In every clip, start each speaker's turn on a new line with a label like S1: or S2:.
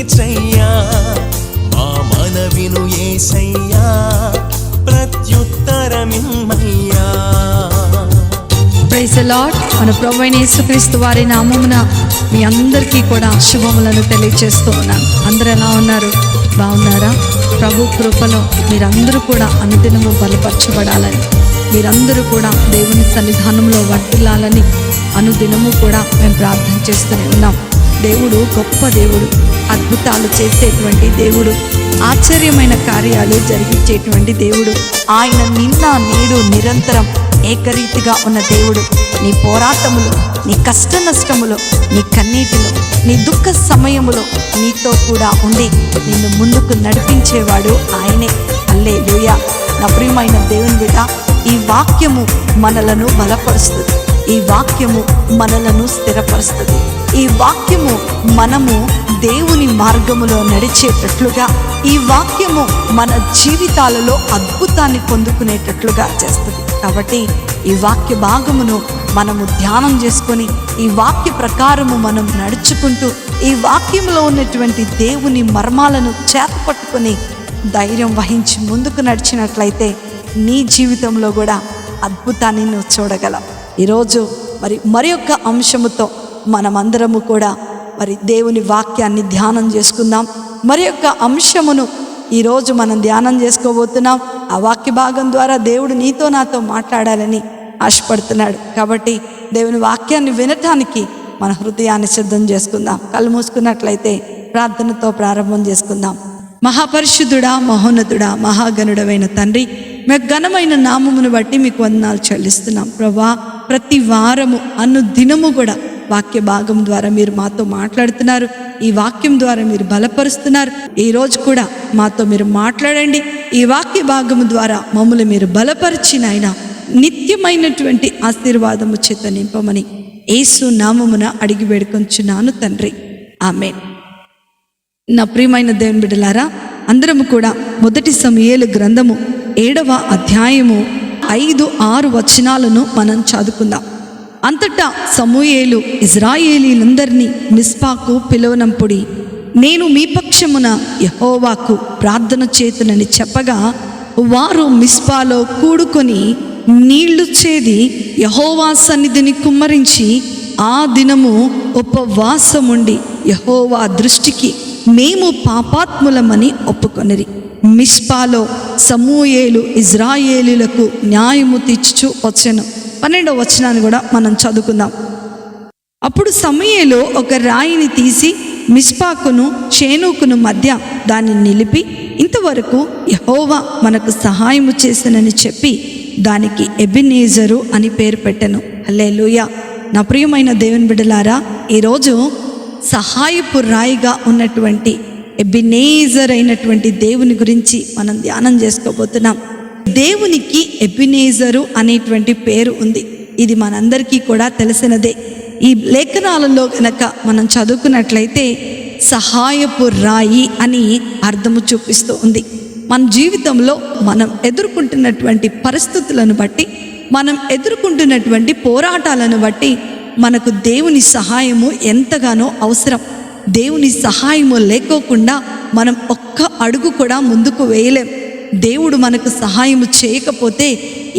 S1: తీర్చయ్యా, మా మనవిను యేసయ్యా, ప్రత్యుత్తరమిమ్మయ్యా.
S2: Praise the Lord. మన ప్రభువైన యేసుక్రీస్తు వారి నామమున మీ అందరికీ కూడా శుభములను తెలియజేస్తూ ఉన్నాను. అందరూ ఎలా ఉన్నారు? బాగున్నారా? ప్రభు కృపలో మీరందరూ కూడా అనుదినము బలపరచబడాలని, మీరందరూ కూడా దేవుని సన్నిధానంలో వర్ధిల్లాలని అనుదినము కూడా మేము ప్రార్థన చేస్తూనే ఉన్నాం. దేవుడు గొప్ప దేవుడు, అద్భుతాలు చేసేటువంటి దేవుడు, ఆశ్చర్యమైన కార్యాలు జరిగించేటువంటి దేవుడు. ఆయన నిన్న నేడు నిరంతరం ఏకరీతిగా ఉన్న దేవుడు. నీ పోరాటములు, నీ కష్ట నష్టములు, నీ కన్నీటిలో, నీ దుఃఖ సమయములో నీతో కూడా ఉండి నిన్ను ముందుకు నడిపించేవాడు ఆయనే. హల్లెలూయా. నా ప్రియమైన దేవుని బిడ్డ, ఈ వాక్యము మనలను బలపరుస్తుంది, ఈ వాక్యము మనలను స్థిరపరుస్తుంది, ఈ వాక్యము మనము దేవుని మార్గములో నడిచేటట్లుగా, ఈ వాక్యము మన జీవితాలలో అద్భుతాన్ని పొందుకునేటట్లుగా చేస్తుంది. కాబట్టి ఈ వాక్య భాగమును మనము ధ్యానం చేసుకొని, ఈ వాక్య ప్రకారము మనం నడుచుకుంటూ, ఈ వాక్యంలో ఉన్నటువంటి దేవుని మర్మాలను చేతపట్టుకొని ధైర్యం వహించి ముందుకు నడిచినట్లయితే నీ జీవితంలో కూడా అద్భుతాన్ని నువ్వు చూడగలవు. ఈరోజు మరి యొక్క అంశముతో మనమందరము కూడా దేవుని వాక్యాన్ని ధ్యానం చేసుకుందాం. మరి యొక్క అంశమును ఈరోజు మనం ధ్యానం చేసుకోబోతున్నాం. ఆ వాక్య భాగం ద్వారా దేవుడు నీతో నాతో మాట్లాడాలని ఆశపడుతున్నాడు. కాబట్టి దేవుని వాక్యాన్ని వినటానికి మన హృదయాన్ని సిద్ధం చేసుకుందాం. కళ్ళు మూసుకున్నట్లయితే ప్రార్థనతో ప్రారంభం చేసుకుందాం. మహాపరిశుద్ధుడా, మహోన్నతుడా, మహాగణుడమైన తండ్రి, మీ ఘనమైన నామమును బట్టి మీకు వందనాలు చెల్లిస్తున్నాం ప్రభా. ప్రతి వారము దినము కూడా వాక్య భాగం ద్వారా మీరు మాతో మాట్లాడుతున్నారు, ఈ వాక్యం ద్వారా మీరు బలపరుస్తున్నారు. ఈరోజు కూడా మాతో మీరు మాట్లాడండి. ఈ వాక్య భాగము ద్వారా మమ్మల్ని మీరు బలపరిచిన ఆయన నిత్యమైనటువంటి ఆశీర్వాదము చేత నింపమని యేసు నామమున అడిగి వేడుకొంచున్నాను తండ్రి, ఆమేన్. నా ప్రియమైన దేవుని బిడ్డలారా, అందరము కూడా మొదటి సమూయేలు గ్రంథము 7వ అధ్యాయము 5-6 వచనాలను మనం చదువుకుందాం. అంతటా సమూయేలు ఇజ్రాయేలీలందరినీ మిస్పాకు పిలువనంపుడి, నేను మీ పక్షమున యెహోవాకు ప్రార్థన చేతునని చెప్పగా, వారు మిస్పాలో కూడుకొని నీళ్లు చేది యెహోవా సన్నిధిని కుమ్మరించి ఆ దినము ఉపవాసముండి యెహోవా దృష్టికి మేము పాపాత్ములమని ఒప్పుకొనిరి. మిస్పాలో సమూయేలు ఇజ్రాయేలీలకు న్యాయము తీర్చుచు వచ్చెను. 12వ వచనాన్ని కూడా మనం చదువుకుందాం. అప్పుడు సమూయేలు ఒక రాయిని తీసి మిస్పాకును చేనుకును మధ్య దాన్ని నిలిపి, ఇంతవరకు యెహోవా మనకు సహాయము చేసనని చెప్పి దానికి ఎబెనేజరు అని పేరు పెట్టెను. హల్లెలూయా. నా ప్రియమైన దేవుని బిడ్డలారా, ఈరోజు సహాయపు రాయిగా ఉన్నటువంటి ఎబెనేజర్ అయినటువంటి దేవుని గురించి మనం ధ్యానం చేసుకోబోతున్నాం. దేవునికి ఎబెనేజరు అనేటువంటి పేరు ఉంది. ఇది మనందరికీ కూడా తెలిసినదే. ఈ లేఖనాలలో గనక మనం చదువుకున్నట్లయితే సహాయపు రాయి అని అర్థము చూపిస్తూ ఉంది. మన జీవితంలో మనం ఎదుర్కొంటున్నటువంటి పరిస్థితులను బట్టి, మనం ఎదుర్కొంటున్నటువంటి పోరాటాలను బట్టి మనకు దేవుని సహాయము ఎంతగానో అవసరం. దేవుని సహాయము లేకోకుండా మనం ఒక్క అడుగు కూడా ముందుకు వేయలేం. దేవుడు మనకు సహాయము చేయకపోతే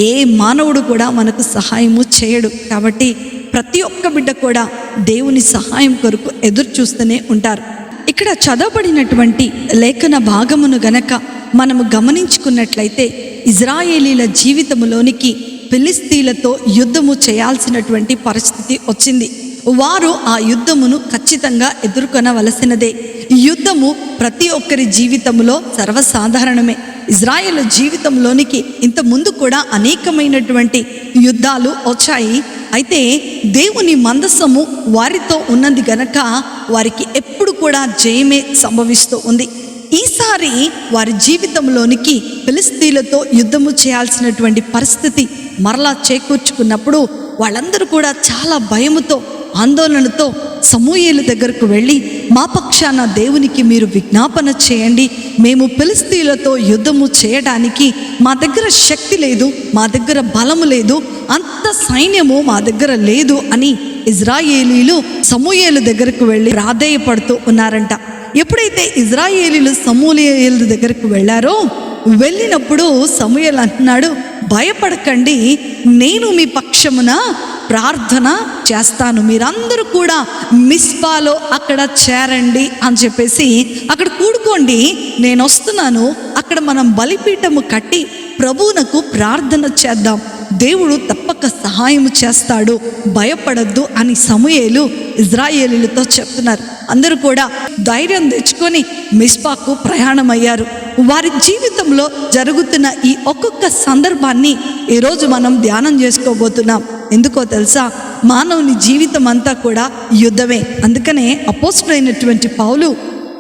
S2: ఏ మానవుడు కూడా మనకు సహాయము చేయడు. కాబట్టి ప్రతి ఒక్క బిడ్డ కూడా దేవుని సహాయం కొరకు ఎదురు చూస్తూనే ఉంటారు. ఇక్కడ చదవబడినటువంటి లేఖన భాగమును గనక మనము గమనించుకున్నట్లయితే, ఇజ్రాయేలీల జీవితంలోనికి ఫిలిస్తీన్లతో యుద్ధము చేయాల్సినటువంటి పరిస్థితి వచ్చింది. వారు ఆ యుద్ధమును ఖచ్చితంగా ఎదుర్కొనవలసినదే. యుద్ధము ప్రతి ఒక్కరి జీవితంలో సర్వసాధారణమే. ఇజ్రాయేలు జీవితంలోనికి ఇంత ముందు కూడా అనేకమైనటువంటి యుద్ధాలు వచ్చాయి. అయితే దేవుని మందసము వారితో ఉన్నది గనక వారికి ఎప్పుడు కూడా జయమే సంభవిస్తూ ఉంది. ఈసారి వారి జీవితంలోనికి ఫిలిస్తీన్లతో యుద్ధము చేయాల్సినటువంటి పరిస్థితి మరలా చేకూర్చుకున్నప్పుడు వాళ్ళందరూ కూడా చాలా భయముతో, ఆందోళనతో సమూయేలు దగ్గరకు వెళ్ళి, మా పక్షాన దేవునికి మీరు విజ్ఞాపన చేయండి, మేము ఫిలిస్తీన్లతో యుద్ధము చేయడానికి మా దగ్గర శక్తి లేదు, మా దగ్గర బలము లేదు, అంత సైన్యము మా దగ్గర లేదు అని ఇజ్రాయేలీలు సమూయేలు దగ్గరకు వెళ్ళి ప్రాధేయపడుతూ ఉన్నారంట. ఎప్పుడైతే ఇజ్రాయేలీలు సమూయేలు దగ్గరకు వెళ్ళారో, వెళ్ళినప్పుడు సమూయేలు అంటున్నాడు, భయపడకండి, నేను మీ పక్షమున ప్రార్థన చేస్తాను, మీరందరూ కూడా మిస్పాలో అక్కడ చేరండి అని చెప్పేసి అక్కడ కూడుకోండి, నేను వస్తున్నాను, అక్కడ మనం బలిపీఠము కట్టి ప్రభువునకు ప్రార్థన చేద్దాం, దేవుడు తప్పక సహాయం చేస్తాడు, భయపడద్దు అని సమూయేలు ఇజ్రాయేలీలతో చెప్తున్నారు. అందరూ కూడా ధైర్యం తెచ్చుకొని మిస్పాకు ప్రయాణమయ్యారు. వారి జీవితంలో జరుగుతున్న ఈ ఒక్కొక్క సందర్భాన్ని ఈరోజు మనం ధ్యానం చేసుకోబోతున్నాం. ఎందుకో తెలుసా, మానవుని జీవితం అంతా కూడా యుద్ధమే. అందుకనే అపోస్తలుడైనటువంటి పౌలు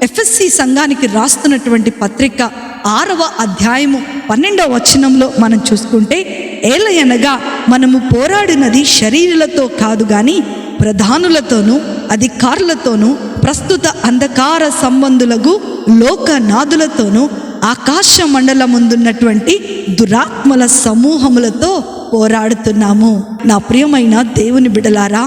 S2: ఎఫెసీ సంఘానికి రాస్తున్నటువంటి పత్రిక 6వ అధ్యాయము 12వ వచనంలో మనం చూసుకుంటే, ఏలయనగా మనము పోరాడినది శరీరులతో కాదు గాని ప్రధానులతోనూ అధికారులతోనూ ప్రస్తుత అంధకార సంబంధులకు లోకనాథులతోనూ ఆకాశ మండలముందున్నటువంటి దురాత్మల సమూహములతో పోరాడుతున్నాము. నా ప్రియమైన దేవుని బిడ్డలారా,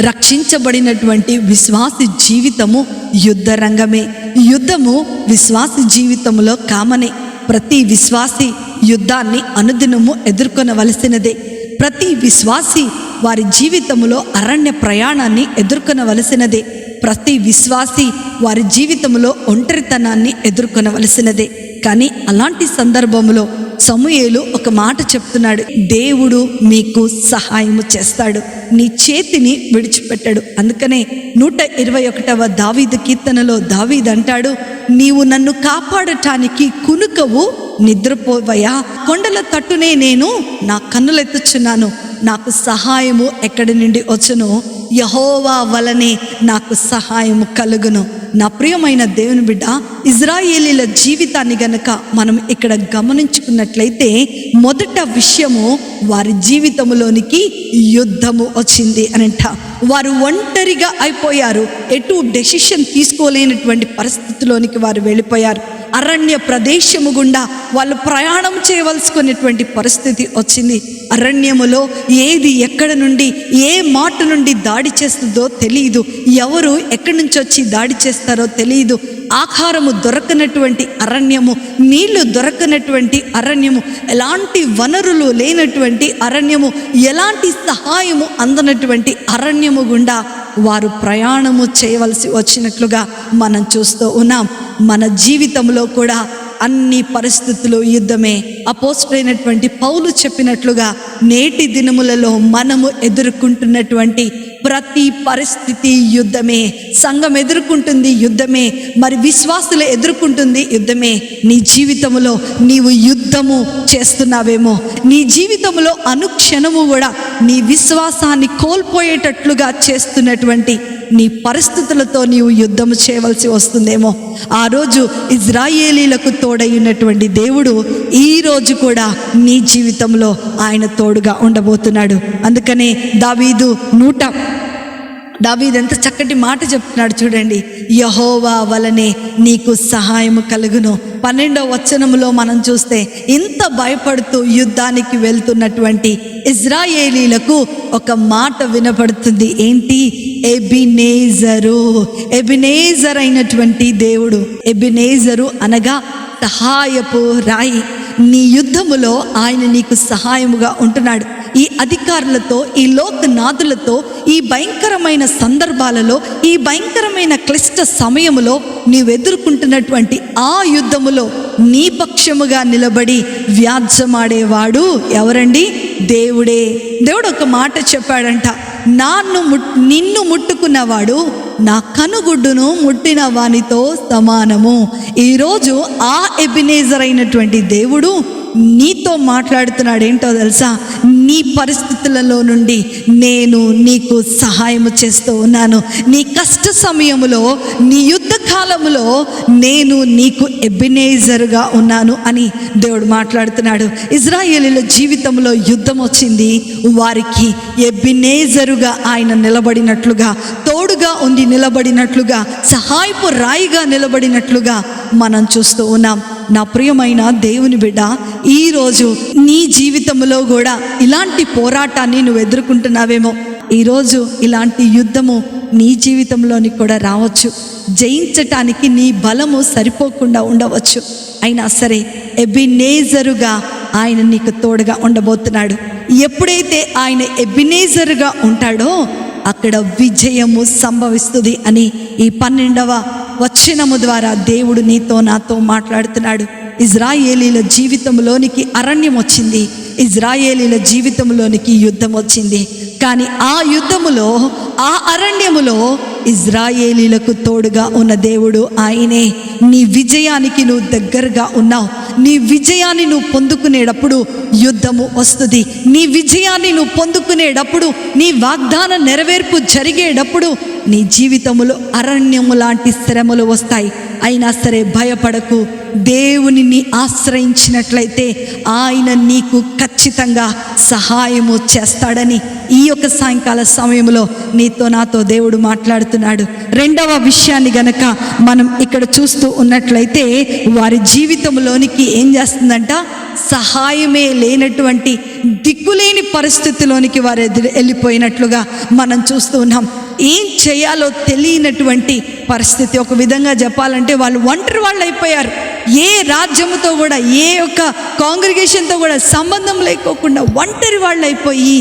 S2: రక్షించబడినటువంటి విశ్వాసి జీవితము యుద్ధ రంగమే. యుద్ధము విశ్వాసి జీవితంలో కామనే. ప్రతి విశ్వాసి యుద్ధాన్ని అనుదినము ఎదుర్కొనవలసినదే. ప్రతి విశ్వాసి వారి జీవితంలో అరణ్య ప్రయాణాన్ని ఎదుర్కొనవలసినదే. ప్రతి విశ్వాసి వారి జీవితంలో ఒంటరితనాన్ని ఎదుర్కొనవలసినదే. కానీ అలాంటి సందర్భంలో సమూయేలు ఒక మాట చెప్తున్నాడు, దేవుడు మీకు సహాయము చేస్తాడు, నీ చేతిని విడిచిపెట్టాడు. అందుకనే 121వ దావీదు కీర్తనలో దావీదు అంటాడు, నీవు నన్ను కాపాడటానికి కునుకవు, నిద్రపోవయా, కొండల తట్టునే నేను నా కన్నులెత్తుచున్నాను, నాకు సహాయము ఎక్కడి నుండి వచ్చును, యెహోవా వలనే నాకు సహాయము కలుగును. నా ప్రియమైన దేవుని బిడ్డ, ఇజ్రాయేలీల జీవితాన్ని గనక మనం ఇక్కడ గమనించుకున్నట్లయితే, మొదట విషయము వారి జీవితంలోనికి యుద్ధము వచ్చింది అనంట. వారు ఒంటరిగా అయిపోయారు. ఎటు డెసిషన్ తీసుకోలేనటువంటి పరిస్థితిలోనికి వారు వెళ్ళిపోయారు. అరణ్య ప్రదేశము గుండా వాళ్ళు ప్రయాణం చేయవలసుకునేటువంటి పరిస్థితి వచ్చింది. అరణ్యములో ఏది ఎక్కడ నుండి ఏ మాట నుండి దాడి చేస్తుందో తెలియదు, ఎవరు ఎక్కడి నుంచి వచ్చి దాడి చేస్తారో తెలియదు. ఆహారము దొరకనటువంటి అరణ్యము, నీళ్లు దొరకనటువంటి అరణ్యము, ఎలాంటి వనరులు లేనటువంటి అరణ్యము, ఎలాంటి సహాయము అందనటువంటి అరణ్యము గుండా వారు ప్రయాణము చేయవలసి వచ్చినట్లుగా మనం చూస్తూ ఉన్నాం. మన జీవితంలో కూడా అన్ని పరిస్థితులు యుద్ధమే. అపోస్తలుడైనటువంటి పౌలు చెప్పినట్లుగా నేటి దినములలో మనము ఎదుర్కొంటున్నటువంటి ప్రతి పరిస్థితి యుద్ధమే. సంఘం ఎదుర్కొంటుంది యుద్ధమే, మరి విశ్వాసులు ఎదుర్కొంటుంది యుద్ధమే. నీ జీవితంలో నీవు యుద్ధము చేస్తున్నావేమో, నీ జీవితంలో అనుక్షణము కూడా నీ విశ్వాసాన్ని కోల్పోయేటట్లుగా చేస్తున్నటువంటి నీ పరిస్థితులతో నీవు యుద్ధము చేయవలసి వస్తుందేమో. ఆ రోజు ఇజ్రాయేలీలకు తోడైనటువంటి దేవుడు ఈ రోజు కూడా నీ జీవితంలో ఆయన తోడుగా ఉండబోతున్నాడు. అందుకనే దావీదు ఎంత చక్కటి మాట చెప్తున్నాడు చూడండి, యెహోవా వలనే నీకు సహాయము కలుగును. 12వ వచనములో మనం చూస్తే, ఇంత భయపడుతూ యుద్ధానికి వెళ్తున్నటువంటి ఇజ్రాయేలీలకు ఒక మాట వినపడుతుంది. ఏంటి? ఎబినేజర్ అయినటువంటి దేవుడు. ఎబినేజరు అనగా సహాయపు రాయి. నీ యుద్ధములో ఆయన నీకు సహాయముగా ఉంటున్నాడు. ఈ అధికారులతో, ఈ లోకనాథులతో, ఈ భయంకరమైన సందర్భాలలో, ఈ భయంకరమైన క్లిష్ట సమయములో నీవు ఎదుర్కొంటున్నటువంటి ఆ యుద్ధములో నీ పక్షముగా నిలబడి వ్యాజ్యమాడేవాడు ఎవరండి? దేవుడే. దేవుడు ఒక మాట చెప్పాడంట, నిన్ను ముట్టుకున్నవాడు నా కనుగుడ్డును ముట్టిన వానితో సమానము. ఈరోజు ఆ ఎబినేజర్ అయినటువంటి దేవుడు నీతో మాట్లాడుతున్నాడు. ఏంటో తెలుసా? నీ పరిస్థితులలో నుండి నేను నీకు సహాయము చేస్తూ ఉన్నాను. నీ కష్ట సమయములో, నీ యుద్ధ కాలములో నేను నీకు ఎబినేజరుగా ఉన్నాను అని దేవుడు మాట్లాడుతున్నాడు. ఇజ్రాయేలీల జీవితంలో యుద్ధం వచ్చింది, వారికి ఎబినేజరుగా ఆయన నిలబడినట్లుగా, తోడుగా ఉండి నిలబడినట్లుగా, సహాయపు రాయిగా నిలబడినట్లుగా మనం చూస్తూ ఉన్నాం. నా ప్రియమైన దేవుని బిడ్డ, ఈరోజు నీ జీవితంలో కూడా ఇలాంటి పోరాటాన్ని నువ్వు ఎదుర్కొంటున్నావేమో. ఈరోజు ఇలాంటి యుద్ధము నీ జీవితంలోనికి కూడా రావచ్చు. జయించటానికి నీ బలము సరిపోకుండా ఉండవచ్చు. అయినా సరే ఎబినేజరుగా ఆయన నీకు తోడుగా ఉండబోతున్నాడు. ఎప్పుడైతే ఆయన ఎబినేజరుగా ఉంటాడో అక్కడ విజయము సంభవిస్తుంది అని ఈ 12వ వచనము ద్వారా దేవుడు నీతో నాతో మాట్లాడుతున్నాడు. ఇజ్రాయేలీల జీవితంలోనికి అరణ్యం వచ్చింది, ఇజ్రాయేలీల జీవితంలోనికి యుద్ధం వచ్చింది. కానీ ఆ యుద్ధములో, ఆ అరణ్యములో ఇజ్రాయేలీలకు తోడుగా ఉన్న దేవుడు ఆయనే. నీ విజయానికి నువ్వు దగ్గరగా ఉన్నావు. నీ విజయాన్ని నువ్వు పొందుకునేటప్పుడు యుద్ధము వస్తుంది. నీ విజయాన్ని నువ్వు పొందుకునేటప్పుడు, నీ వాగ్దాన నెరవేర్పు జరిగేటప్పుడు నీ జీవితములో అరణ్యము లాంటి శ్రమలు వస్తాయి. అయినా సరే భయపడకు. దేవునిని ఆశ్రయించినట్లయితే ఆయన నీకు ఖచ్చితంగా సహాయము చేస్తాడని ఈ యొక్క సాయంకాల సమయంలో నీతో నాతో దేవుడు మాట్లాడుతున్నాడు. రెండవ విషయాన్ని గనక మనం ఇక్కడ చూస్తూ ఉన్నట్లయితే, వారి జీవితంలోనికి ఏం చేస్తుందంట, సహాయమే లేనటువంటి దిక్కులేని పరిస్థితిలోనికి వారు వెళ్ళిపోయినట్లుగా మనం చూస్తూ ఉన్నాం. ఏం చేయాలో తెలియనటువంటి పరిస్థితి. ఒక విధంగా చెప్పాలంటే వాళ్ళు ఒంటరి వాళ్ళు అయిపోయారు. ఏ రాజ్యముతో కూడా, ఏ యొక్క కాంగ్రిగేషన్తో కూడా సంబంధం లేకోకుండా ఒంటరి వాళ్ళు అయిపోయి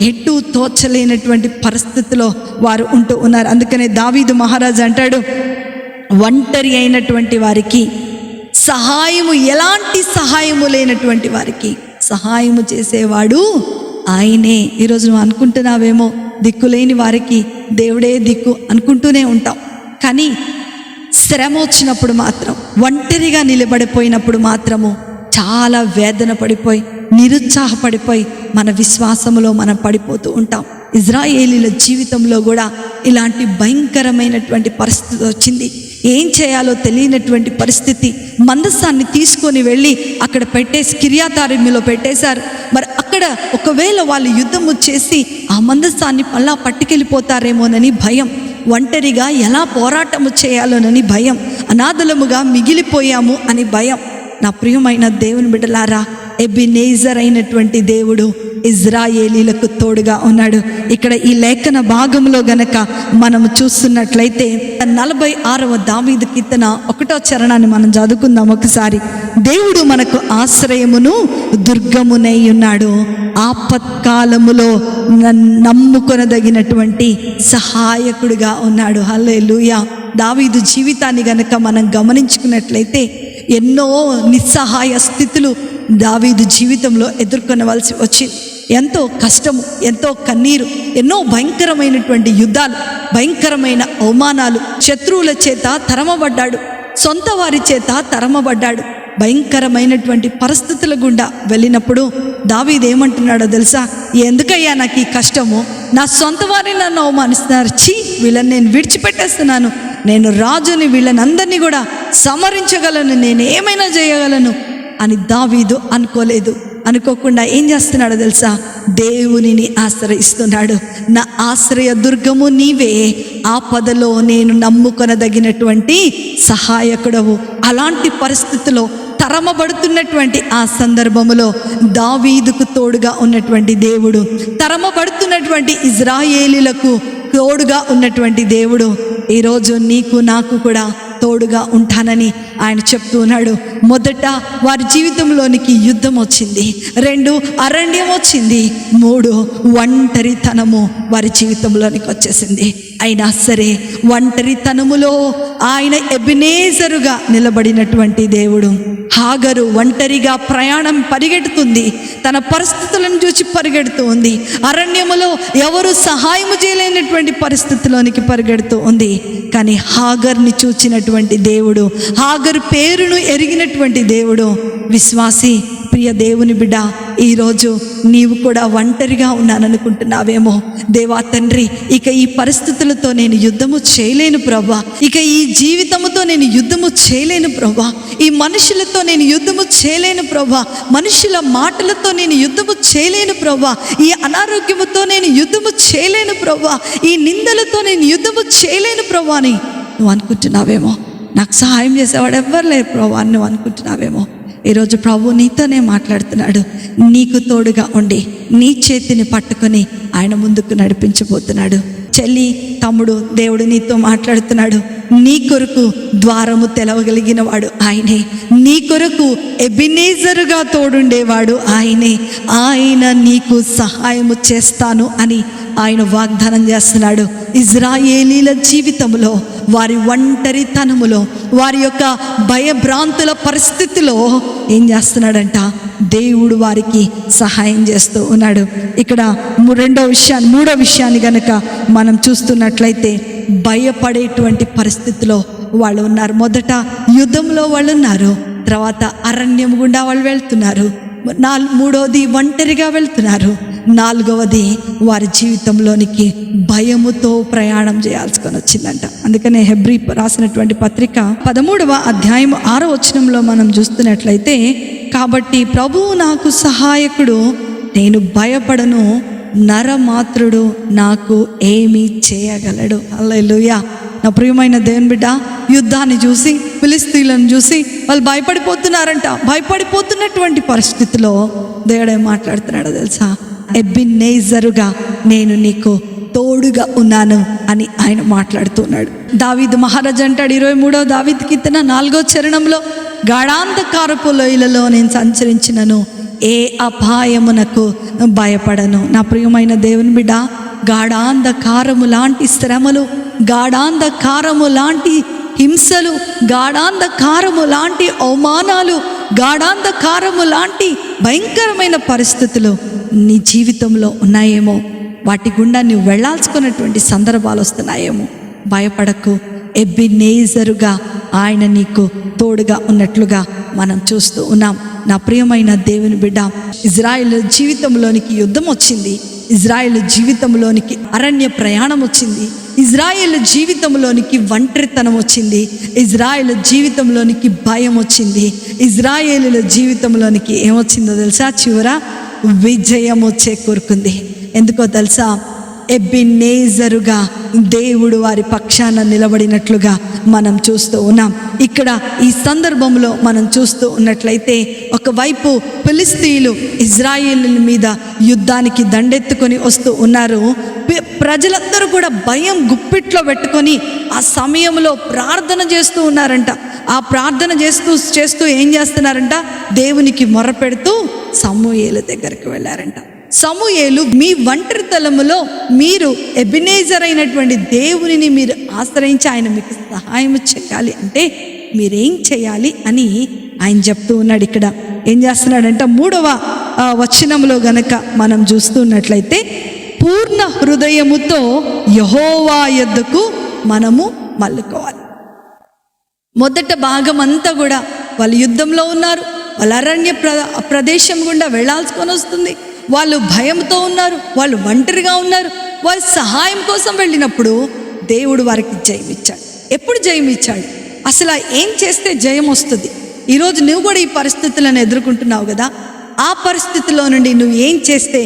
S2: ఎటు తోచలేనటువంటి పరిస్థితిలో వారు ఉంటూ ఉన్నారు. అందుకనే దావీదు మహారాజు అంటాడు, ఒంటరి అయినటువంటి వారికి సహాయము, ఎలాంటి సహాయము లేనటువంటి వారికి సహాయము చేసేవాడు ఆయనే. ఈరోజు నువ్వు అనుకుంటున్నావేమో దిక్కులేని వారికి దేవుడే దిక్కు అనుకుంటూనే ఉంటాం. కానీ శ్రమ వచ్చినప్పుడు మాత్రం, ఒంటరిగా నిలబడిపోయినప్పుడు మాత్రము చాలా వేదన పడిపోయి, నిరుత్సాహపడిపోయి మన విశ్వాసములో మనం పడిపోతూ ఉంటాం. ఇజ్రాయేలీల జీవితంలో కూడా ఇలాంటి భయంకరమైనటువంటి పరిస్థితి వచ్చింది. ఏం చేయాలో తెలియనటువంటి పరిస్థితి. మందసాన్ని తీసుకొని వెళ్ళి అక్కడ పెట్టేసి కిర్యాతారిమిలో పెట్టేశారు. మరి అక్కడ ఒకవేళ వాళ్ళు యుద్ధము చేసి ఆ మందసాన్ని మళ్ళా పట్టుకెళ్ళిపోతారేమోనని భయం. ఒంటరిగా ఎలా పోరాటము చేయాలోనని భయం. అనాథలముగా మిగిలిపోయాము అని భయం. నా ప్రియమైన దేవుని బిడ్డలారా, ఎబినేజర్ అయినటువంటి దేవుడు ఇజ్రాయేలీలకు తోడుగా ఉన్నాడు. ఇక్కడ ఈ లేఖన భాగంలో గనక మనము చూస్తున్నట్లయితే 46వ దావీదు కీర్తన 1వ చరణాన్ని మనం చదువుకుందాం ఒకసారి. దేవుడు మనకు ఆశ్రయమును దుర్గమునై ఉన్నాడు, ఆపత్కాలములో నమ్ముకొనదగినటువంటి సహాయకుడిగా ఉన్నాడు. హల్లెలూయా. దావీదు జీవితాన్ని గనక మనం గమనించుకున్నట్లయితే ఎన్నో నిస్సహాయ స్థితులు దావీదు జీవితంలో ఎదుర్కొనవలసి వచ్చింది. ఎంతో కష్టము, ఎంతో కన్నీరు, ఎన్నో భయంకరమైనటువంటి యుద్ధాలు, భయంకరమైన అవమానాలు, శత్రువుల చేత తరమబడ్డాడు, సొంత వారి చేత తరమబడ్డాడు. భయంకరమైనటువంటి పరిస్థితుల గుండా వెళ్ళినప్పుడు దావీదు ఏమంటున్నాడో తెలుసా? ఎందుకయ్యా నాకు ఈ కష్టము? నా సొంత వారిని నన్ను అవమానిస్తున్నారు, వీళ్ళని నేను విడిచిపెట్టేస్తున్నాను, నేను రాజుని, వీళ్ళనందరినీ కూడా సమరించగలను, నేను ఏమైనా చేయగలను అని దావీదు అనుకోలేదు. అనుకోకుండా ఏం చేస్తున్నాడో తెలుసా? దేవునిని ఆశ్రయిస్తున్నాడు. నా ఆశ్రయ దుర్గము నీవే, ఆపదలో నేను నమ్ముకొనదగినటువంటి సహాయకుడవు. అలాంటి పరిస్థితిలో తరమబడుతున్నటువంటి ఆ సందర్భములో దావీదుకు తోడుగా ఉన్నటువంటి దేవుడు, తరమబడుతున్నటువంటి ఇజ్రాయేలీలకు తోడుగా ఉన్నటువంటి దేవుడు ఈరోజు నీకు నాకు కూడా తోడుగా ఉంటానని ఆయన చెప్తూ ఉన్నాడు. మొదట వారి జీవితంలోనికి యుద్ధం వచ్చింది, 2 అరణ్యం వచ్చింది, 3 ఒంటరితనము వారి జీవితంలోనికి వచ్చేసింది. అయినా సరే ఒంటరితనములో ఆయన ఎబినేజరుగా నిలబడినటువంటి దేవుడు. హాగరు ఒంటరిగా ప్రయాణం పరిగెడుతుంది, తన పరిస్థితులను చూసి పరిగెడుతూ ఉంది. అరణ్యములో ఎవరు సహాయము చేయలేనటువంటి పరిస్థితిలోనికి పరిగెడుతూ ఉంది. కానీ హాగర్ని చూచినటువంటి దేవుడు, హాగరు పేరును ఎరిగినటువంటి దేవుడు. విశ్వాసి, ప్రియ దేవుని బిడ్డ, ఈరోజు నీవు కూడా ఒంటరిగా ఉన్నాననుకుంటున్నావేమో. దేవా తండ్రి, ఇక ఈ పరిస్థితులతో నేను యుద్ధము చేయలేను ప్రభా, ఇక ఈ జీవితముతో నేను యుద్ధము చేయలేను ప్రభా, ఈ మనుషులతో నేను యుద్ధము చేయలేను ప్రభా, మనుషుల మాటలతో నేను యుద్ధము చేయలేను ప్రభా, ఈ అనారోగ్యముతో నేను యుద్ధము చేయలేను ప్రభా, ఈ నిందలతో నేను యుద్ధము చేయలేను ప్రభా అని నువ్వు అనుకుంటున్నావేమో. నాకు సహాయం చేసేవాడు ఎవ్వరు లేరు ప్రభా అని నువ్వు అనుకుంటున్నావేమో. ఈరోజు ప్రభు నీతోనే మాట్లాడుతున్నాడు. నీకు తోడుగా ఉండి నీ చేతిని పట్టుకొని ఆయన ముందుకు నడిపించబోతున్నాడు. చెల్లి, తమ్ముడు, దేవుడు నీతో మాట్లాడుతున్నాడు. నీ కొరకు ద్వారము తెలవగలిగిన వాడు ఆయనే. నీ కొరకు ఎబినేజరుగా తోడుండేవాడు ఆయనే. ఆయన నీకు సహాయము చేస్తాను అని ఆయన వాగ్దానం చేస్తున్నాడు. ఇజ్రాయేలీల జీవితంలో, వారి ఒంటరితనములో, వారి యొక్క భయభ్రాంతుల పరిస్థితిలో ఏం చేస్తున్నాడంట? దేవుడు వారికి సహాయం చేస్తూ ఉన్నాడు. ఇక్కడ మూడో విషయాన్ని గనక మనం చూస్తున్నట్లయితే, భయపడేటువంటి పరిస్థితిలో వాళ్ళు ఉన్నారు. మొదట యుద్ధంలో వాళ్ళు ఉన్నారు, తర్వాత అరణ్యం గుండా వాళ్ళు వెళ్తున్నారు, మూడవది ఒంటరిగా వెళ్తున్నారు, నాలుగవది వారి జీవితంలోనికి భయముతో ప్రయాణం చేయాల్సుకొని వచ్చిందంట. అందుకనే హెబ్రీ రాసినటువంటి పత్రిక 13వ అధ్యాయం 6వ వచనంలో మనం చూస్తున్నట్లయితే, కాబట్టి ప్రభువు నాకు సహాయకుడు, నేను భయపడను, నరమాత్రుడు నాకు ఏమీ చేయగలడు. హల్లెలూయా. నా ప్రియమైన దేవుని బిడ్డ, యుద్ధాన్ని చూసి, ఫిలిస్తీన్లను చూసి వాళ్ళు భయపడిపోతున్నారంట. భయపడిపోతున్నటువంటి పరిస్థితిలో దేవుడే మాట్లాడుతున్నాడో తెలుసా? ఎబినేజరుగా నేను నీకు తోడుగా ఉన్నాను అని ఆయన మాట్లాడుతున్నాడు. దావీదు మహారాజు అంటాడు 23వ దావీదు కీర్తన 4వ చరణంలో, గాఢాంధకారపు లోయలలో నేను సంచరించినను ఏ అపాయమునకు భయపడను. నా ప్రియమైన దేవుని బిడ్డ, గాఢాంధకారము లాంటి శ్రమలు, గాఢాంధకారము లాంటి హింసలు, గాఢాంధకారము లాంటి అవమానాలు, గాఢాంధకారము లాంటి భయంకరమైన పరిస్థితులు నీ జీవితంలో ఉన్నాయేమో, వాటి గుండా నువ్వు వెళ్ళాల్సుకున్నటువంటి సందర్భాలు వస్తున్నాయేమో. భయపడకు, ఎబినేజరుగా ఆయన నీకు తోడుగా ఉన్నట్లుగా మనం చూస్తూ ఉన్నాం. నా ప్రియమైన దేవుని బిడ్డ, ఇజ్రాయేల్ జీవితంలోనికి యుద్ధం వచ్చింది, ఇజ్రాయేల్ జీవితంలోనికి అరణ్య ప్రయాణం వచ్చింది, ఇజ్రాయేల్ జీవితంలోనికి ఒంటరితనం వచ్చింది, ఇజ్రాయేల్ జీవితంలోనికి భయం వచ్చింది, ఇజ్రాయేలుల జీవితంలోనికి ఏమొచ్చిందో తెలుసా? చివర విజయము చేకూరుకుంది. ఎందుకో తెలుసా? ఎబినేజరుగా దేవుడు వారి పక్షాన నిలబడినట్లుగా మనం చూస్తూ ఉన్నాం. ఇక్కడ ఈ సందర్భంలో మనం చూస్తూ ఉన్నట్లయితే, ఒకవైపు ఫిలిస్తీయులు ఇజ్రాయేలీల మీద యుద్ధానికి దండెత్తుకొని వస్తూ ఉన్నారు. ప్రజలందరూ కూడా భయం గుప్పిట్లో పెట్టుకొని ఆ సమయంలో ప్రార్థన చేస్తూ ఉన్నారంట. ఆ ప్రార్థన చేస్తూ ఏం చేస్తున్నారంట? దేవునికి మొరపెడుతూ సమూయేలు దగ్గరికి వెళ్ళారంట. సమూయేలు, మీ ఒంటరితలములో మీరు ఎబినేజర్ అయినటువంటి దేవునిని మీరు ఆశ్రయించి ఆయన మీకు సహాయం చేయాలి అంటే మీరేం చేయాలి అని ఆయన చెప్తూ ఉన్నాడు. ఇక్కడ ఏం చేస్తున్నాడంటే 3వ వచనంలో గనక మనం చూస్తున్నట్లయితే, పూర్ణ హృదయముతో యెహోవా యొద్దకు మనము మళ్ళుకోవాలి. మొదట భాగం అంతా కూడా వాళ్ళు యుద్ధంలో ఉన్నారు, వాళ్ళు అరణ్య ప్రదేశం గుండా వెళ్ళాల్సుకొని వస్తుంది, వాళ్ళు భయంతో ఉన్నారు, వాళ్ళు ఒంటరిగా ఉన్నారు. వాళ్ళు సహాయం కోసం వెళ్ళినప్పుడు దేవుడు వారికి జయం ఇచ్చాడు. ఎప్పుడు జయం ఇచ్చాడు? అసలు ఏం చేస్తే జయం వస్తుంది? ఈరోజు నువ్వు కూడా ఈ పరిస్థితులను ఎదుర్కొంటున్నావు కదా, ఆ పరిస్థితిలో నుండి నువ్వు ఏం చేస్తే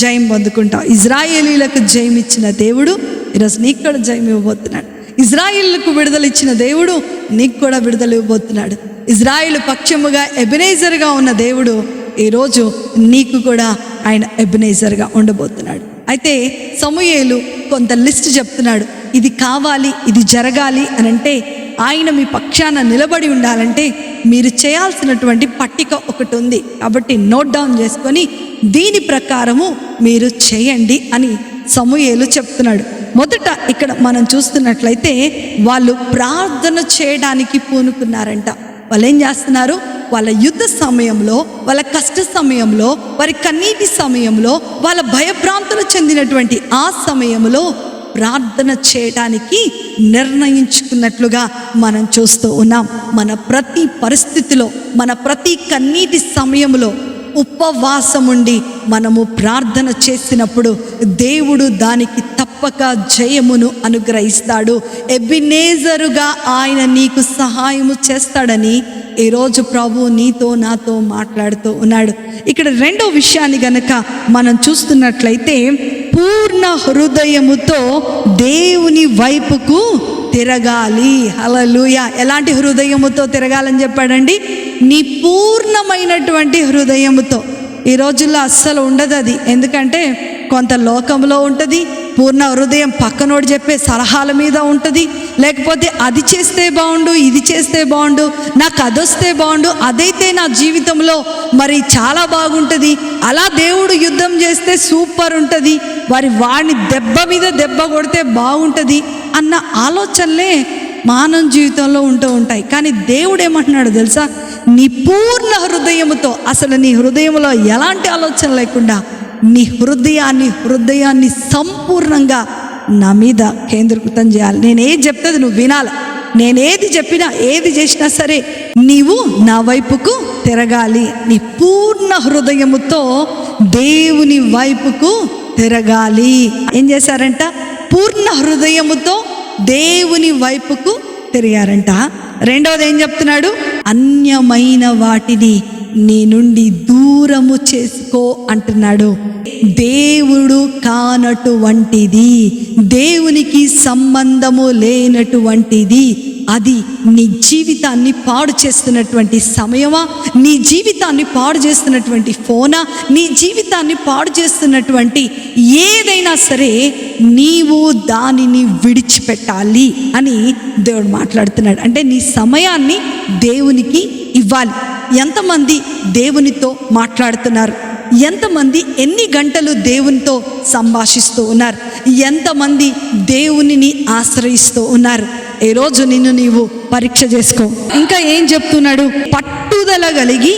S2: జయం పొందుకుంటావు? ఇజ్రాయేలీలకు జయం ఇచ్చిన దేవుడు ఈరోజు నీకు కూడా జయం ఇవ్వబోతున్నాడు. ఇజ్రాయేలుకు విడుదల ఇచ్చిన దేవుడు నీకు కూడా విడుదల ఇవ్వబోతున్నాడు. ఇజ్రాయేలు పక్షముగా ఎబినేజర్గా ఉన్న దేవుడు ఈరోజు నీకు కూడా ఆయన ఎబినేజర్గా ఉండబోతున్నాడు. అయితే సమూయేలు కొంత లిస్ట్ చెప్తున్నాడు. ఇది కావాలి, ఇది జరగాలి అని అంటే, ఆయన మీ పక్షాన నిలబడి ఉండాలంటే మీరు చేయాల్సినటువంటి పట్టిక ఒకటి ఉంది. కాబట్టి నోట్ డౌన్ చేసుకొని దీని ప్రకారము మీరు చేయండి అని సమూయేలు చెప్తున్నాడు. మొదట ఇక్కడ మనం చూస్తున్నట్లయితే, వాళ్ళు ప్రార్థన చేయడానికి పూనుకున్నారంట. వాళ్ళు ఏం చేస్తున్నారు? వాళ్ళ యుద్ధ సమయంలో, వాళ్ళ కష్ట సమయంలో, వారి కన్నీటి సమయంలో, వాళ్ళ భయభ్రాంతులు చెందినటువంటి ఆ సమయంలో ప్రార్థన చేయడానికి నిర్ణయించుకున్నట్లుగా మనం చూస్తూ ఉన్నాం. మన ప్రతి పరిస్థితిలో, మన ప్రతి కన్నీటి సమయంలో ఉపవాసం ఉండి మనము ప్రార్థన చేసినప్పుడు దేవుడు దానికి తప్పక జయమును అనుగ్రహిస్తాడు. ఎబినేజరుగా ఆయన నీకు సహాయము చేస్తాడని ఈరోజు ప్రభు నీతో నాతో మాట్లాడుతూ ఉన్నాడు. ఇక్కడ రెండో విషయాన్ని గనక మనం చూస్తున్నట్లయితే, పూర్ణ హృదయముతో దేవుని వైపుకు తిరగాలి. హల్లెలూయా. ఎలాంటి హృదయముతో తిరగాలని చెప్పాడండి? నీ పూర్ణమైనటువంటి హృదయముతో. ఈ రోజుల్లో అస్సలు ఉండదు అది. ఎందుకంటే కొంత లోకంలో ఉంటుంది, పూర్ణ హృదయం పక్కనోడు చెప్పే సలహాల మీద ఉంటుంది, లేకపోతే అది చేస్తే బాగుండు, ఇది చేస్తే బాగుండు, నాకు అదొస్తే బాగుండు, అదైతే నా జీవితంలో మరి చాలా బాగుంటుంది, అలా దేవుడు యుద్ధం చేస్తే సూపర్ ఉంటుంది, వాడిని దెబ్బ మీద దెబ్బ కొడితే బాగుంటుంది అన్న ఆలోచనలే మానవ జీవితంలో ఉంటూ ఉంటాయి. కానీ దేవుడు ఏమంటున్నాడు తెలుసా? నీ పూర్ణ హృదయముతో, అసలు నీ హృదయంలో ఎలాంటి ఆలోచన లేకుండా నీ హృదయాన్ని సంపూర్ణంగా నా మీద కేంద్రీకృతం చేయాలి. నేనేది చెప్తుంది నువ్వు వినాలి. నేనేది చెప్పినా ఏది చేసినా సరే నీవు నా వైపుకు తిరగాలి. నీ పూర్ణ హృదయముతో దేవుని వైపుకు తిరగాలి. ఏం చేశారంట? పూర్ణ హృదయముతో దేవుని వైపుకు తిరిగారంట. రెండవది ఏం చెప్తున్నాడు? అన్యమైన వాటిని నీ నుండి దూరము చేసుకో అంటున్నాడు. దేవుడు కానటువంటిది, దేవునికి సంబంధము లేనటువంటిది, అది నీ జీవితాన్ని పాడు చేస్తున్నటువంటి సమయమా, నీ జీవితాన్ని పాడు చేస్తున్నటువంటి ఫోనా, నీ జీవితాన్ని పాడు చేస్తున్నటువంటి ఏదైనా సరే నీవు దానిని విడిచిపెట్టాలి అని దేవుడు మాట్లాడుతున్నాడు. అంటే నీ సమయాన్ని దేవునికి ఇవ్వాలి. ఎంతమంది దేవునితో మాట్లాడుతున్నారు? ఎంతమంది ఎన్ని గంటలు దేవునితో సంభాషిస్తూ ఉన్నారు? ఎంతమంది దేవునిని ఆశ్రయిస్తూ ఉన్నారు? ఈరోజు నిన్ను నీవు పరీక్ష చేసుకో. ఇంకా ఏం చెప్తున్నాడు? పట్టుదల కలిగి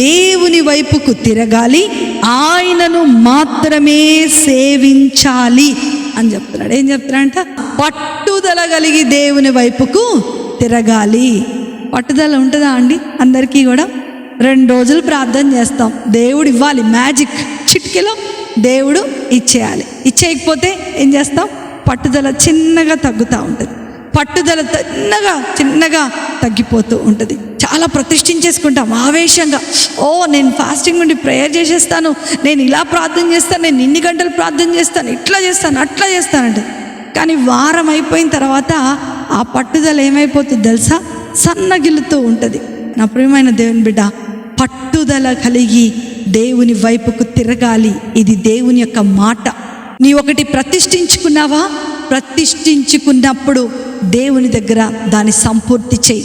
S2: దేవుని వైపుకు తిరగాలి, ఆయనను మాత్రమే సేవించాలి అని చెప్తున్నాడు. ఏం చెప్తున్నాడంట? పట్టుదల కలిగి దేవుని వైపుకు తిరగాలి. పట్టుదల ఉంటుందా అండి అందరికీ కూడా? 2 రోజులు ప్రార్థన చేస్తాం, దేవుడు ఇవ్వాలి, మ్యాజిక్ చిటికెలో దేవుడు ఇచ్చేయాలి. ఇచ్చేయకపోతే ఏం చేస్తాం? పట్టుదల చిన్నగా తగ్గుతూ ఉంటుంది. పట్టుదల చిన్నగా తగ్గిపోతూ ఉంటుంది. చాలా ప్రతిష్ఠించేసుకుంటాం ఆవేశంగా. నేను ఫాస్టింగ్ నుండి ప్రేయర్ చేసేస్తాను, నేను ఇలా ప్రార్థన చేస్తాను, నేను ఇన్ని గంటలు ప్రార్థన చేస్తాను, ఇట్లా చేస్తాను, అట్లా చేస్తానంటే, కానీ వారం అయిపోయిన తర్వాత ఆ పట్టుదల ఏమైపోతుంది తెలుసా? సన్నగిల్లుతూ ఉంటుంది. నా ప్రియమైన దేవుని బిడ్డ, పట్టుదల కలిగి దేవుని వైపుకు తిరగాలి. ఇది దేవుని యొక్క మాట. నీ ఒకటి ప్రతిష్ఠించుకున్నావా? ప్రతిష్ఠించుకున్నప్పుడు దేవుని దగ్గర దాన్ని సంపూర్తి చేయి.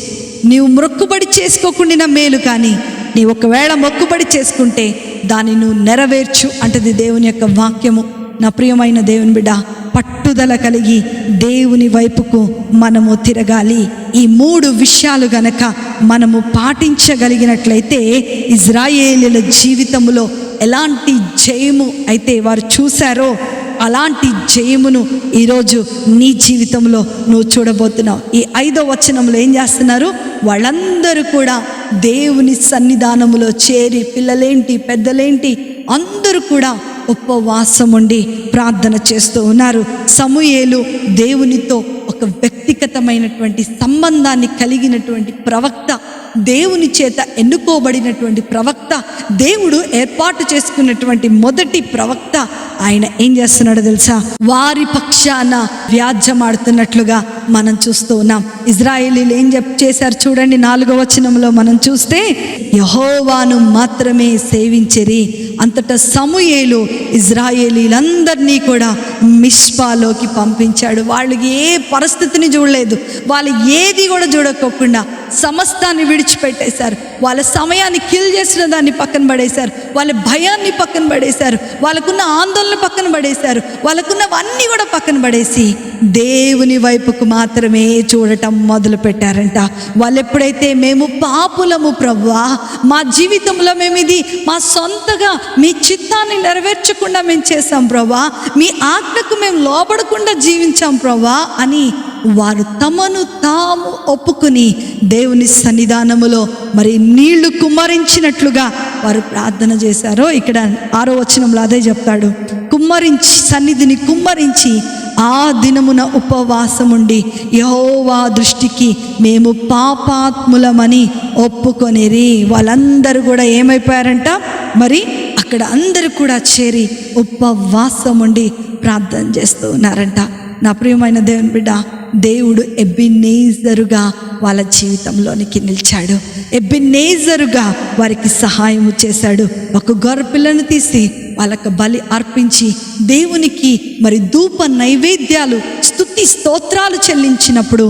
S2: నీవు మొక్కుబడి చేసుకోకుండా మేలు, కానీ నీ ఒకవేళ మొక్కుబడి చేసుకుంటే దాన్ని నువ్వు నెరవేర్చు అంటది దేవుని యొక్క వాక్యము. నా ప్రియమైన దేవుని బిడ్డ, పట్టుదల కలిగి దేవుని వైపుకు మనము తిరగాలి. ఈ 3 విషయాలు గనక మనము పాటించగలిగినట్లయితే ఇజ్రాయేలీల జీవితంలో ఎలాంటి జయము అయితే వారు చూశారో అలాంటి జయమును ఈరోజు నీ జీవితంలో నువ్వు చూడబోతున్నావు. ఈ 5వ వచనంలో ఏం చేస్తున్నారు? వాళ్ళందరూ కూడా దేవుని సన్నిధానములో చేరి, పిల్లలేంటి పెద్దలేంటి అందరూ కూడా ఉపవాసం ఉండి ప్రార్థన చేస్తూ ఉన్నారు. సమూయేలు దేవునితో ఒక వ్యక్తిగతమైనటువంటి సంబంధాన్ని కలిగినటువంటి ప్రవక్త, దేవుని చేత ఎన్నుకోబడినటువంటి ప్రవక్త, దేవుడు ఏర్పాటు చేసుకున్నటువంటి మొదటి ప్రవక్త. ఆయన ఏం చేస్తున్నాడో తెలుసా? వారి పక్షాన వ్యాజ్యమాడుతున్నట్లుగా మనం చూస్తూ ఉన్నాం. ఇజ్రాయేలీలు ఏం చేశారు చూడండి. 4వ వచనంలో మనం చూస్తే, యెహోవాను మాత్రమే సేవించిరి. అంతటా సమూయేలు ఇజ్రాయేలీలందరినీ కూడా మిస్పాలోకి పంపించాడు. వాళ్ళు ఏ పరిస్థితిని చూడలేదు, వాళ్ళు ఏది కూడా చూడకోకుండా సమస్తాన్ని విడిచిపెట్టేశారు. వాళ్ళ సమయాన్ని కిల్ చేసిన దాన్ని పక్కన పడేశారు, వాళ్ళ భయాన్ని పక్కన పడేశారు, వాళ్ళకున్న ఆందోళన పక్కన పడేశారు, వాళ్ళకున్నవన్నీ కూడా పక్కన పడేసి దేవుని వైపుకు మాత్రమే చూడటం మొదలు పెట్టారంట. వాళ్ళు ఎప్పుడైతే మేము పాపులము ప్రభువా, మా జీవితంలో మేము ఇది మా సొంతగా మీ చిత్తాన్ని నెరవేర్చకుండా మేము చేశాం ప్రభువా, మీ ఆజ్ఞకు మేము లోబడకుండా జీవించాం ప్రభువా అని వారు తమను తాము ఒప్పుకుని దేవుని సన్నిధానములో మరి నీళ్లు కుమ్మరించినట్లుగా వారు ప్రార్థన చేశారో. ఇక్కడ 6వ వచనంలో అదే చెప్తాడు. సన్నిధిని కుమ్మరించి ఆ దినమున ఉపవాసముండి యెహోవా దృష్టికి మేము పాపాత్ములమని ఒప్పుకొనిరి. వాళ్ళందరూ కూడా ఏమైపోయారంట? మరి అక్కడ అందరూ కూడా చేరి ఉపవాసముండి ప్రార్థన చేస్తూ ఉన్నారంట. నా ప్రియమైన దేవుని బిడ్డ, దేవుడు ఎబెనేజరుగా వాళ్ళ జీవితంలోనికి నిలిచాడు. ఎబెనేజరుగా వారికి సహాయము చేశాడు. ఒక గొర్రెపిల్లను తీసి వాళ్ళకు బలి అర్పించి దేవునికి మరి ధూప నైవేద్యాలు స్తుతి స్తోత్రాలు చెల్లించినప్పుడు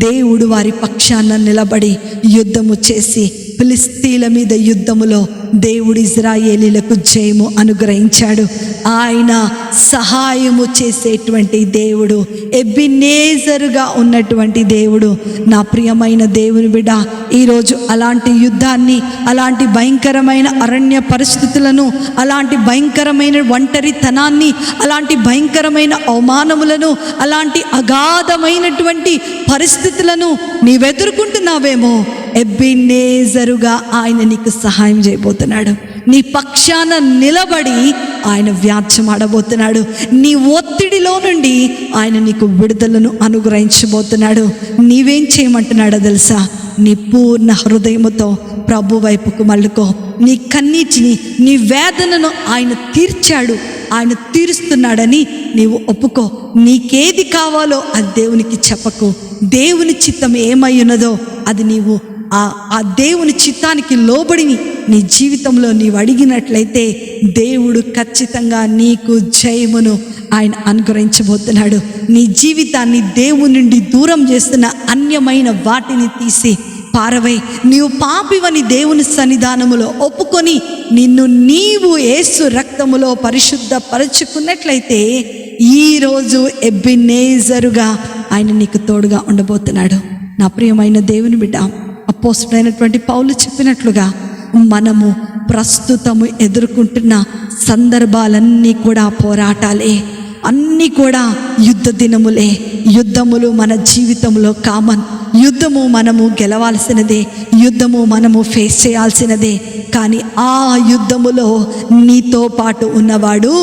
S2: దేవుడు వారి పక్షాన నిలబడి యుద్ధము చేసి ఫిలిస్తీన్ల మీద యుద్ధములో దేవుడు ఇజ్రాయేలీలకు జయము అనుగ్రహించాడు. ఆయన సహాయము చేసేటువంటి దేవుడు, ఎబినేజరుగా ఉన్నటువంటి దేవుడు. నా ప్రియమైన దేవుని బిడ్డ, ఈరోజు అలాంటి యుద్ధాన్ని, అలాంటి భయంకరమైన అరణ్య పరిస్థితులను, అలాంటి భయంకరమైన ఒంటరితనాన్ని, అలాంటి భయంకరమైన అవమానములను, అలాంటి అగాధమైనటువంటి పరిస్థితులను నీవెదుర్కొంటున్నావేమో, ఎబినేజరుగా ఆయన నీకు సహాయం చేయబోతున్నాడు. నీ పక్షాన నిలబడి ఆయన వ్యాజ్యమాడబోతున్నాడు. నీ ఒత్తిడిలో నుండి ఆయన నీకు విడుదలను అనుగ్రహించబోతున్నాడు. నీవేం చేయమంటున్నాడో తెలుసా? నీ పూర్ణ హృదయముతో ప్రభు వైపుకు మళ్ళుకో. నీ కన్నీటిని, నీ వేదనను ఆయన తీర్చాడు, ఆయన తీరుస్తున్నాడని నీవు ఒప్పుకో. నీకేది కావాలో అది దేవునికి చెప్పకు. దేవుని చిత్తం ఏమై ఉన్నదో అది నీవు ఆ దేవుని చిత్తానికి లోబడి నీ జీవితంలో నీవు అడిగినట్లయితే దేవుడు ఖచ్చితంగా నీకు జయమును ఆయన అనుగ్రహించబోతున్నాడు. నీ జీవితాన్ని దేవుని నుండి దూరం చేస్తున్న అన్యమైన వాటిని తీసి పారవై, నీవు పాపివని దేవుని సన్నిధానములో ఒప్పుకొని నిన్ను నీవు యేసు రక్తములో పరిశుద్ధపరచుకున్నట్లయితే ఈరోజు ఎబినేజరుగా ఆయన నీకు తోడుగా ఉండబోతున్నాడు. నా ప్రియమైన దేవుని బిడ్డ, అపోస్తలుడైనటువంటి పౌలు చెప్పినట్లుగా మనము ప్రస్తుతము ఎదుర్కొంటున్న సందర్భాలన్నీ కూడా పోరాటాలే, అన్నీ కూడా యుద్ధ దినములే. యుద్ధములు మన జీవితంలో కామన్. యుద్ధము మనము గెలవాల్సినదే, యుద్ధము మనము ఫేస్ చేయాల్సినదే. కానీ ఆ యుద్ధములో నీతో పాటు ఉన్నవాడు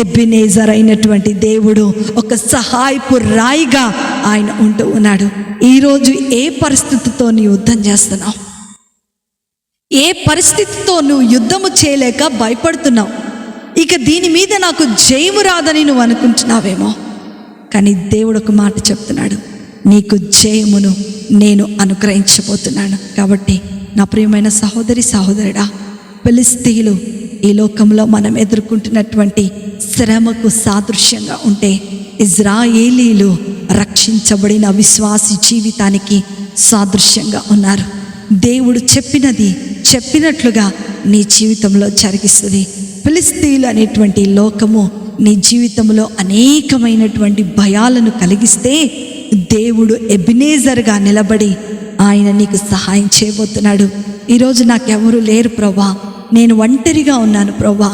S2: ఎబినేజర్ అయినటువంటి దేవుడు, ఒక సహాయపు రాయిగా ఆయన ఉంటూ ఉన్నాడు. ఈరోజు ఏ పరిస్థితితో నీ యుద్ధం చేస్తున్నావు? ఏ పరిస్థితితో నువ్వు యుద్ధము చేయలేక భయపడుతున్నావు? ఇక దీని మీద నాకు జయము రాదని నువ్వు అనుకుంటున్నావేమో. కానీ దేవుడు ఒక మాట చెప్తున్నాడు, నీకు జయమును నేను అనుగ్రహించబోతున్నాను. కాబట్టి నా ప్రియమైన సహోదరి సహోదరుడా, ఫిలిస్తీయులు ఈ లోకంలో మనం ఎదుర్కొంటున్నటువంటి శ్రమకు సాదృశ్యంగా ఉంటే, ఇజ్రాయేలీలు రక్షించబడిన విశ్వాసి జీవితానికి సాదృశ్యంగా ఉన్నారు. దేవుడు చెప్పినట్లుగా నీ జీవితంలో జరిగిస్తుంది. ఫిలిస్తీయులు అనేటువంటి లోకము నీ జీవితంలో అనేకమైనటువంటి భయాలను కలిగిస్తే, దేవుడు ఎబినేజర్గా నిలబడి ఆయన నీకు సహాయం చేయబోతున్నాడు. ఈరోజు నాకెవరు లేరు ప్రభా, నేను ఒంటరిగా ఉన్నాను ప్రభా,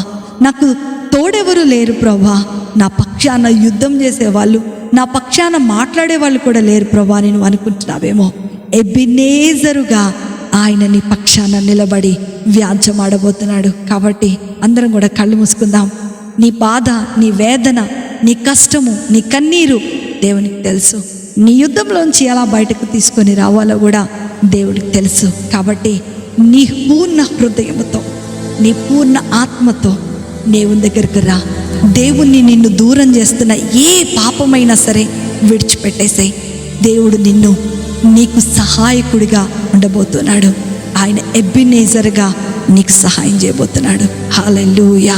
S2: నాకు తోడెవరు లేరు ప్రభా, నా పక్షాన యుద్ధం చేసేవాళ్ళు, నా పక్షాన మాట్లాడే వాళ్ళు కూడా లేరు ప్రభా నేను అనుకుంటున్నావేమో. ఎబినేజరుగా ఆయన నీ పక్షాన నిలబడి వ్యాజ్యమాడబోతున్నాడు. కాబట్టి అందరం కూడా కళ్ళు మూసుకుందాం. నీ బాధ, నీ వేదన, నీ కష్టము, నీ కన్నీరు దేవునికి తెలుసు. నీ యుద్ధంలోంచి ఎలా బయటకు తీసుకొని రావాలో కూడా దేవుడికి తెలుసు. కాబట్టి నీ పూర్ణ హృదయముతో, నీ పూర్ణ ఆత్మతో దేవుని దగ్గరకు రా. దేవుణ్ణి నిన్ను దూరం చేస్తున్న ఏ పాపమైనా సరే విడిచిపెట్టేసాయి. దేవుడు నీకు సహాయకుడిగా ఉండబోతున్నాడు. ఆయన ఎబినేజర్గా నీకు సహాయం చేయబోతున్నాడు. హల్లెలూయా.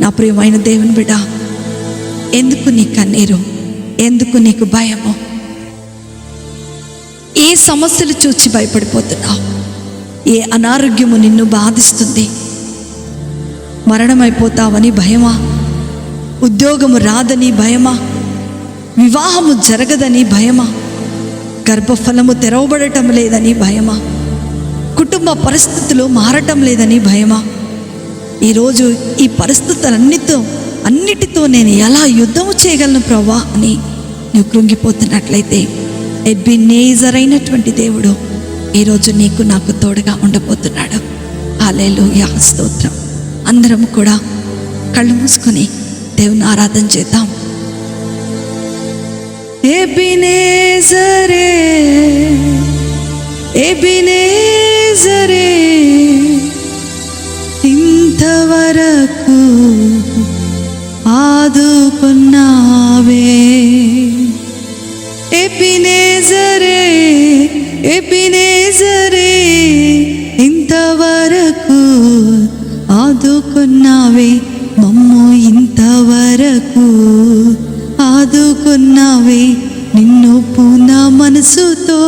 S2: నా ప్రియమైన దేవుని బిడ్డ, ఎందుకు నీ కన్నీరు? ఎందుకు నీకు భయము? ఏ సమస్యలు చూచి భయపడిపోతున్నావు? ఏ అనారోగ్యము నిన్ను బాధిస్తుంది? మరణమైపోతావని భయమా? ఉద్యోగము రాదని భయమా? వివాహము జరగదని భయమా? గర్భఫలము తెరవబడటం లేదని భయమా? కుటుంబ పరిస్థితులు మారటం లేదని భయమా? ఈరోజు ఈ అన్నిటితో నేను ఎలా యుద్ధము చేయగలను ప్రభా అని నువ్వు కృంగిపోతున్నట్లయితే, ఎబినేజర్ అయినటువంటి దేవుడు ఈరోజు నీకు నాకు తోడుగా ఉండబోతున్నాడు. హల్లెలూయా, స్తోత్రం. అందరం కూడా కళ్ళు మూసుకొని దేవుని ఆరాధన చేద్దాం. ఎబినేజరే, ఎబినేజరే, ఇంతవరకు ఆదుకున్నావే. ఎబినేజరే, ఎబినేజరే, ఇంతవరకు ఆదుకున్నావే. మమ్ము ఇంతవరకు ఆదుకున్నావే, నిన్ను పూర్ణ మనసుతో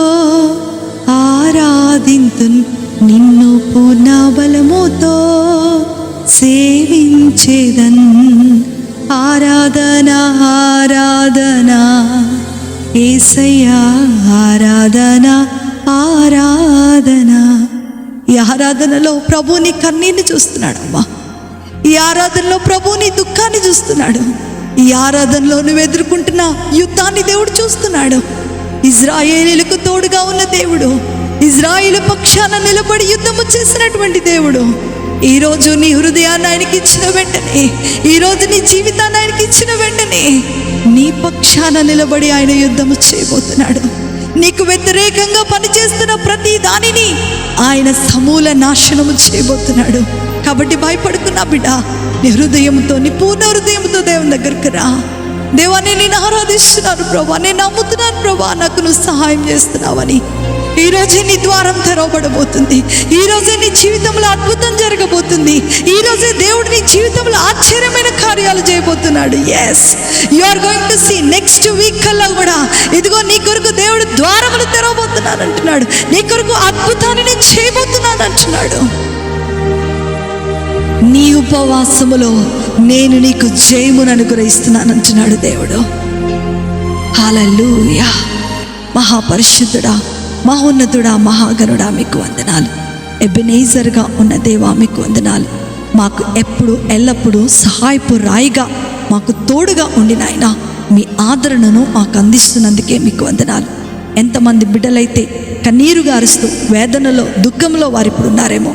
S2: ఆరాధింతున్, నిన్ను పూర్ణ బలముతో సేవించేదన్. ఆరాధన ఆరాధన యేసయ్యా, ఆరాధన ఆరాధన. ఈ ఆరాధనలో ప్రభు నీ కన్నీటిని చూస్తున్నాడు అమ్మా. ఈ ఆరాధనలో ప్రభు నీ దుఃఖాన్ని చూస్తున్నాడు. ఈ ఆరాధనలో నువ్వు ఎదుర్కొంటున్న యుద్ధాన్ని దేవుడు చూస్తున్నాడు. ఇజ్రాయేలీలకు తోడుగా ఉన్న దేవుడు, ఇజ్రాయేలు పక్షాన నిలబడి యుద్ధము చేసినటువంటి దేవుడు, ఈరోజు నీ హృదయాన్ని ఆయనకి ఇచ్చిన వెంటనే, ఈరోజు నీ జీవితాన్ని ఆయనకి ఇచ్చిన వెంటనే నీ పక్షాన నిలబడి ఆయన యుద్ధము చేయబోతున్నాడు. నీకు వ్యతిరేకంగా పనిచేస్తున్న ప్రతి దానిని ఆయన సమూల నాశనము చేయబోతున్నాడు. కాబట్టి భయపడుకున్నా బిడ్డ, నీ హృదయంతో, నీ పూర్ణ హృదయంతో దేవుని దగ్గరికి రా. దేవా, నేను ఆరాధిస్తున్నాను ప్రభా, నేను నమ్ముతున్నాను ప్రభా, నాకు నువ్వు సహాయం చేస్తున్నావని. ఈరోజే నీ ద్వారం తెరవబడబోతుంది. ఈరోజే నీ జీవితంలో అద్భుతం జరగబోతుంది. ఈరోజే దేవుడు నీ జీవితంలో ఆశ్చర్యమైన కార్యాలు చేయబోతున్నాడు. Yes, you are going to see. Next week కల్లా కూడా ఇదిగో నీ కొరకు దేవుడు ద్వారములు తెరవబోతున్నాను అంటున్నాడు. నీ కొరకు అద్భుతాన్ని నేను చేయబోతున్నాను అంటున్నాడు. నీ ఉపవాసములో నేను నీకు జయమును అనుగ్రహిస్తున్నాను అంటున్నాడు దేవుడు. హల్లెలూయా. మహాపరిశుద్ధుడా, మహోన్నతుడా, మహాగణుడా, మీకు వందనాలు. ఎబెనేజర్గా ఉన్న దేవా, మీకు వందనాలు. మాకు ఎప్పుడు ఎల్లప్పుడూ సహాయపు రాయిగా మాకు తోడుగా ఉండి నాయనా మీ ఆదరణను మాకు అందిస్తున్నందుకే మీకు వందనాలు. ఎంతమంది బిడ్డలైతే కన్నీరుగా అరుస్తూ వేదనలో, దుఃఖంలో వారు ఇప్పుడు ఉన్నారేమో,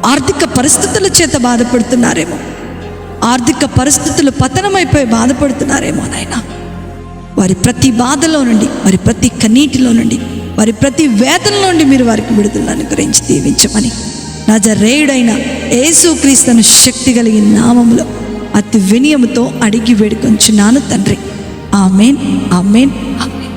S2: ఆర్థిక పరిస్థితుల చేత బాధపడుతున్నారేమో, ఆర్థిక పరిస్థితులు పతనమైపోయి బాధపడుతున్నారేమో నాయనా, వారి ప్రతి బాధలో నుండి, వారి ప్రతి కన్నీటిలో నుండి, వారి ప్రతి వేదనలో నుండి మీరు వారికి విడుదలను అనుగ్రహించి దీవించమని నజరేయుడైన యేసుక్రీస్తును శక్తి కలిగిన నామములో అతి వినయముతో అడిగి వేడుకొంచున్నాను తండ్రి. ఆమేన్, ఆమేన్, ఆమేన్.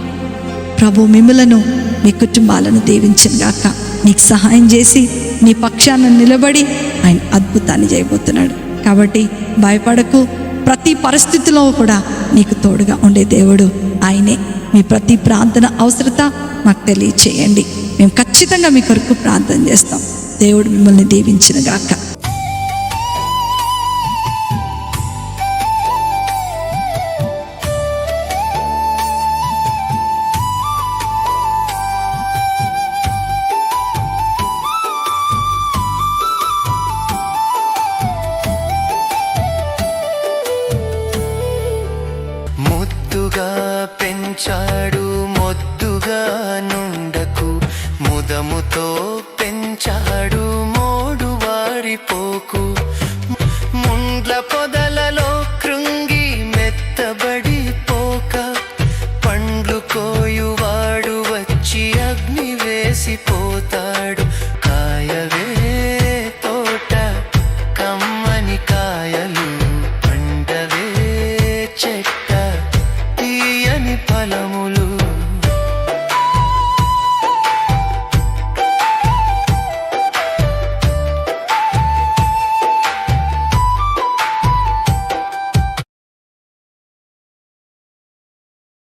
S2: ప్రభు మిమ్ములను, మీ కుటుంబాలను దీవించును గాక. నీకు సహాయం చేసి నీ పక్షాన నిలబడి ఆయన అద్భుతాన్ని చేయబోతున్నాడు. కాబట్టి భయపడకు. ప్రతి పరిస్థితిలో కూడా నీకు తోడుగా ఉండే దేవుడు ఆయనే. మీ ప్రతి ప్రార్థన అవసరత మాకు తెలియచేయండి. మేము ఖచ్చితంగా మీ కొరకు ప్రార్థన చేస్తాం. దేవుడు మిమ్మల్ని దీవించును గాక.